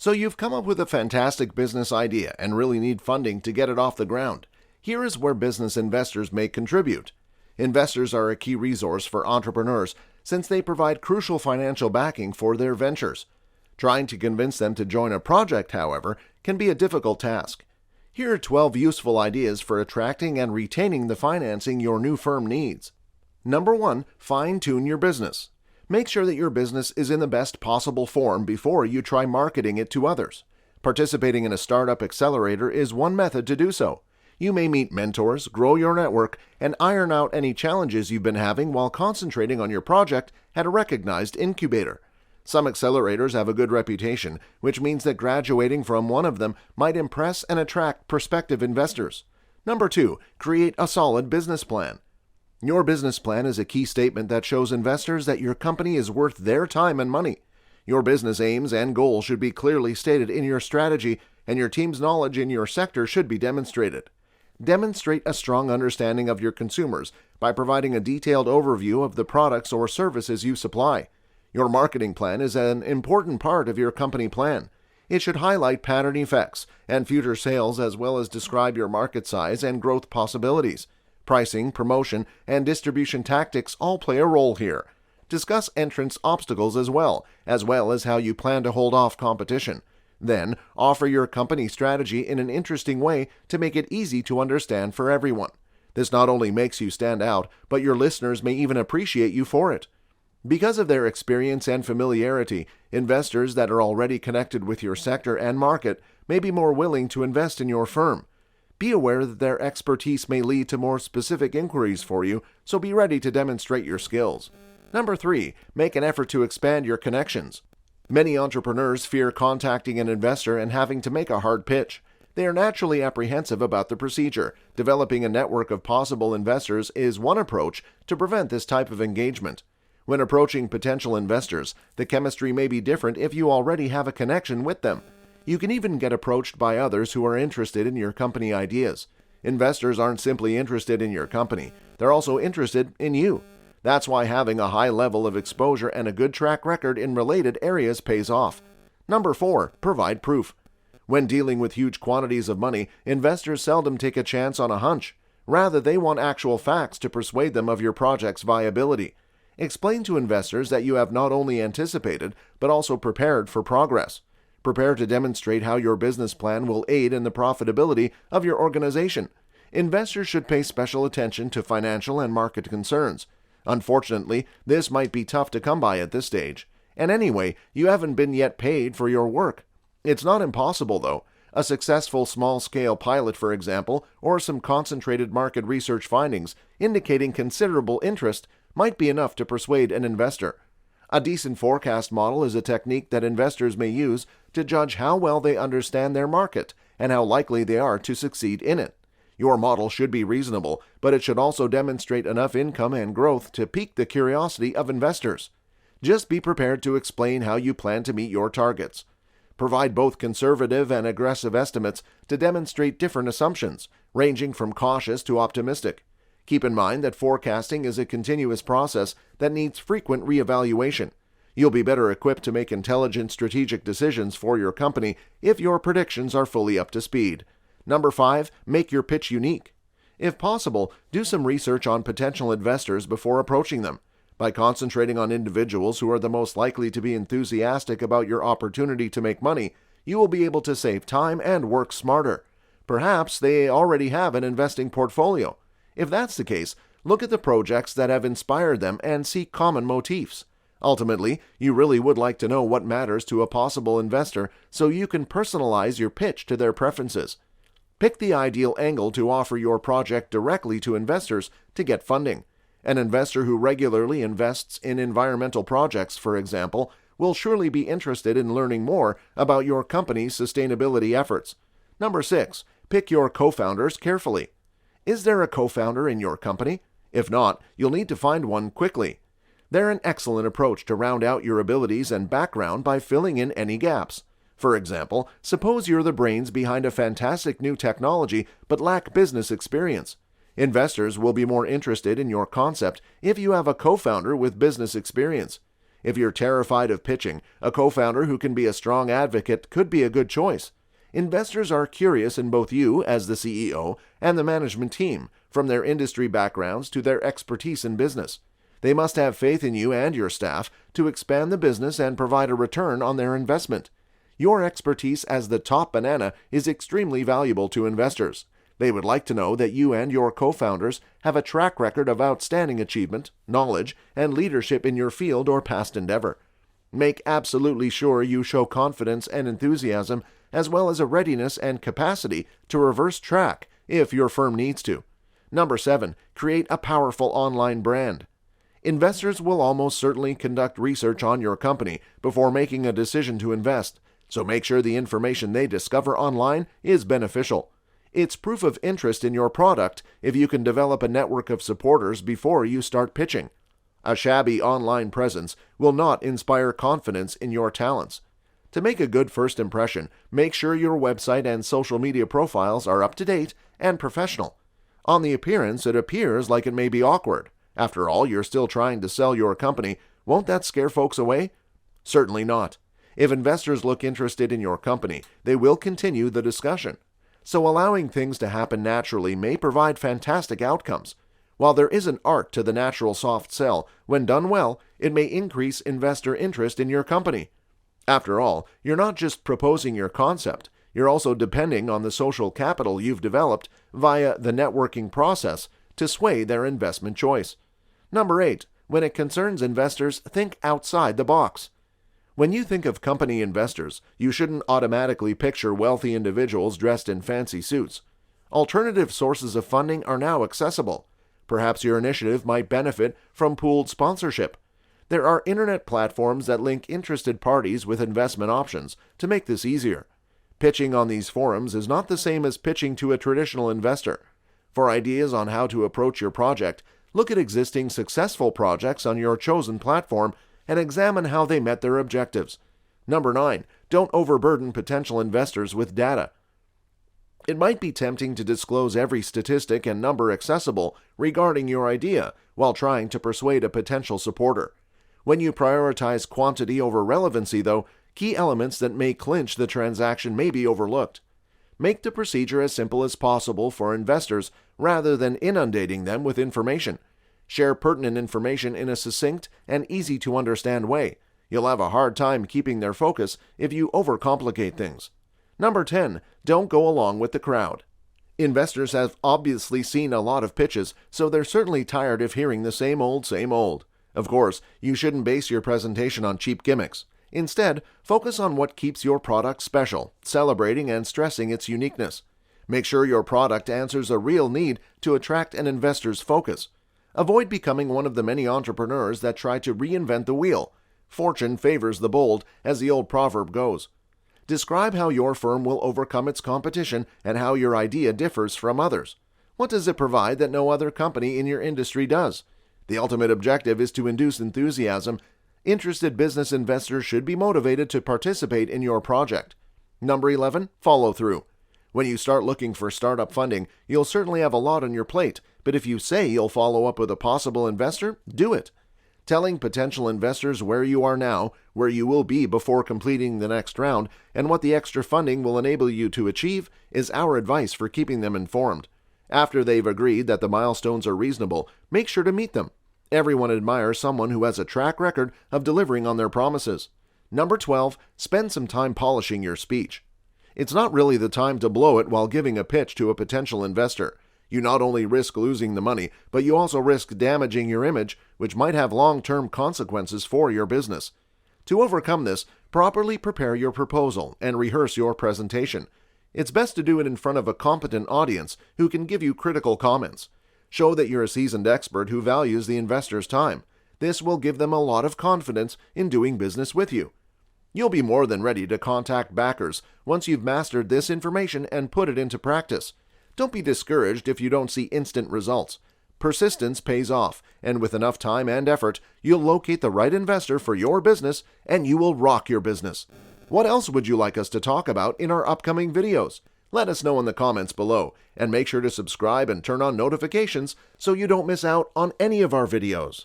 So you've come up with a fantastic business idea and really need funding to get it off the ground. Here is where business investors may contribute. Investors are a key resource for entrepreneurs since they provide crucial financial backing for their ventures. Trying to convince them to join a project, however, can be a difficult task. Here are 12 useful ideas for attracting and retaining the financing your new firm needs. Number 1. Fine-tune your business. Make sure that your business is in the best possible form before you try marketing it to others. Participating in a startup accelerator is one method to do so. You may meet mentors, grow your network, and iron out any challenges you've been having while concentrating on your project at a recognized incubator. Some accelerators have a good reputation, which means that graduating from one of them might impress and attract prospective investors. Number 2. Create a solid business plan. Your business plan is a key statement that shows investors that your company is worth their time and money. Your business aims and goals should be clearly stated in your strategy, and your team's knowledge in your sector should be demonstrated. Demonstrate a strong understanding of your consumers by providing a detailed overview of the products or services you supply. Your marketing plan is an important part of your company plan. It should highlight pattern effects and future sales as well as describe your market size and growth possibilities. Pricing, promotion, and distribution tactics all play a role here. Discuss entrance obstacles as well as how you plan to hold off competition. Then, offer your company strategy in an interesting way to make it easy to understand for everyone. This not only makes you stand out, but your listeners may even appreciate you for it. Because of their experience and familiarity, investors that are already connected with your sector and market may be more willing to invest in your firm. Be aware that their expertise may lead to more specific inquiries for you, so be ready to demonstrate your skills. Number 3. Make an effort to expand your connections. Many entrepreneurs fear contacting an investor and having to make a hard pitch. They are naturally apprehensive about the procedure. Developing a network of possible investors is one approach to prevent this type of engagement. When approaching potential investors, the chemistry may be different if you already have a connection with them. You can even get approached by others who are interested in your company ideas. Investors aren't simply interested in your company, they're also interested in you. That's why having a high level of exposure and a good track record in related areas pays off. Number 4. Provide proof. When dealing with huge quantities of money, investors seldom take a chance on a hunch. Rather, they want actual facts to persuade them of your project's viability. Explain to investors that you have not only anticipated, but also prepared for progress. Prepare to demonstrate how your business plan will aid in the profitability of your organization. Investors should pay special attention to financial and market concerns. Unfortunately, this might be tough to come by at this stage. And anyway, you haven't been yet paid for your work. It's not impossible, though. A successful small-scale pilot, for example, or some concentrated market research findings indicating considerable interest might be enough to persuade an investor. A decent forecast model is a technique that investors may use to judge how well they understand their market and how likely they are to succeed in it. Your model should be reasonable, but it should also demonstrate enough income and growth to pique the curiosity of investors. Just be prepared to explain how you plan to meet your targets. Provide both conservative and aggressive estimates to demonstrate different assumptions, ranging from cautious to optimistic. Keep in mind that forecasting is a continuous process that needs frequent reevaluation. You'll be better equipped to make intelligent strategic decisions for your company if your predictions are fully up to speed. Number 5, make your pitch unique. If possible, do some research on potential investors before approaching them. By concentrating on individuals who are the most likely to be enthusiastic about your opportunity to make money, you will be able to save time and work smarter. Perhaps they already have an investing portfolio. If that's the case, look at the projects that have inspired them and seek common motifs. Ultimately, you really would like to know what matters to a possible investor so you can personalize your pitch to their preferences. Pick the ideal angle to offer your project directly to investors to get funding. An investor who regularly invests in environmental projects, for example, will surely be interested in learning more about your company's sustainability efforts. Number 6, pick your co-founders carefully. Is there a co-founder in your company? If not, you'll need to find one quickly. They're an excellent approach to round out your abilities and background by filling in any gaps. For example, suppose you're the brains behind a fantastic new technology but lack business experience. Investors will be more interested in your concept if you have a co-founder with business experience. If you're terrified of pitching, a co-founder who can be a strong advocate could be a good choice. Investors are curious in both you as the CEO and the management team, from their industry backgrounds to their expertise in business. They must have faith in you and your staff to expand the business and provide a return on their investment. Your expertise as the top banana is extremely valuable to investors. They would like to know that you and your co-founders have a track record of outstanding achievement, knowledge, and leadership in your field or past endeavor. Make absolutely sure you show confidence and enthusiasm, as well as a readiness and capacity to reverse track if your firm needs to. Number 7, create a powerful online brand. Investors will almost certainly conduct research on your company before making a decision to invest, so make sure the information they discover online is beneficial. It's proof of interest in your product if you can develop a network of supporters before you start pitching. A shabby online presence will not inspire confidence in your talents. To make a good first impression, make sure your website and social media profiles are up to date and professional. On the appearance, it appears like it may be awkward. After all, you're still trying to sell your company. Won't that scare folks away? Certainly not. If investors look interested in your company, they will continue the discussion. So allowing things to happen naturally may provide fantastic outcomes. While there is an art to the natural soft sell, when done well, it may increase investor interest in your company. After all, you're not just proposing your concept, you're also depending on the social capital you've developed via the networking process to sway their investment choice. Number 8, when it concerns investors, think outside the box. When you think of company investors, you shouldn't automatically picture wealthy individuals dressed in fancy suits. Alternative sources of funding are now accessible. Perhaps your initiative might benefit from pooled sponsorship. There are internet platforms that link interested parties with investment options to make this easier. Pitching on these forums is not the same as pitching to a traditional investor. For ideas on how to approach your project, look at existing successful projects on your chosen platform and examine how they met their objectives. Number 9, don't overburden potential investors with data. It might be tempting to disclose every statistic and number accessible regarding your idea while trying to persuade a potential supporter. When you prioritize quantity over relevancy, though, key elements that may clinch the transaction may be overlooked. Make the procedure as simple as possible for investors rather than inundating them with information. Share pertinent information in a succinct and easy-to-understand way. You'll have a hard time keeping their focus if you overcomplicate things. Number 10, don't go along with the crowd. Investors have obviously seen a lot of pitches, so they're certainly tired of hearing the same old, same old. Of course, you shouldn't base your presentation on cheap gimmicks. Instead, focus on what keeps your product special, celebrating and stressing its uniqueness. Make sure your product answers a real need to attract an investor's focus. Avoid becoming one of the many entrepreneurs that try to reinvent the wheel. Fortune favors the bold, as the old proverb goes. Describe how your firm will overcome its competition and how your idea differs from others. What does it provide that no other company in your industry does? The ultimate objective is to induce enthusiasm. Interested business investors should be motivated to participate in your project. Number 11, follow through. When you start looking for startup funding, you'll certainly have a lot on your plate, but if you say you'll follow up with a possible investor, do it. Telling potential investors where you are now, where you will be before completing the next round, and what the extra funding will enable you to achieve is our advice for keeping them informed. After they've agreed that the milestones are reasonable, make sure to meet them. Everyone admires someone who has a track record of delivering on their promises. Number 12, spend some time polishing your speech. It's not really the time to blow it while giving a pitch to a potential investor. You not only risk losing the money, but you also risk damaging your image, which might have long-term consequences for your business. To overcome this, properly prepare your proposal and rehearse your presentation. It's best to do it in front of a competent audience who can give you critical comments. Show that you're a seasoned expert who values the investor's time. This will give them a lot of confidence in doing business with you. You'll be more than ready to contact backers once you've mastered this information and put it into practice. Don't be discouraged if you don't see instant results. Persistence pays off, and with enough time and effort, you'll locate the right investor for your business and you will rock your business. What else would you like us to talk about in our upcoming videos? Let us know in the comments below, and make sure to subscribe and turn on notifications so you don't miss out on any of our videos.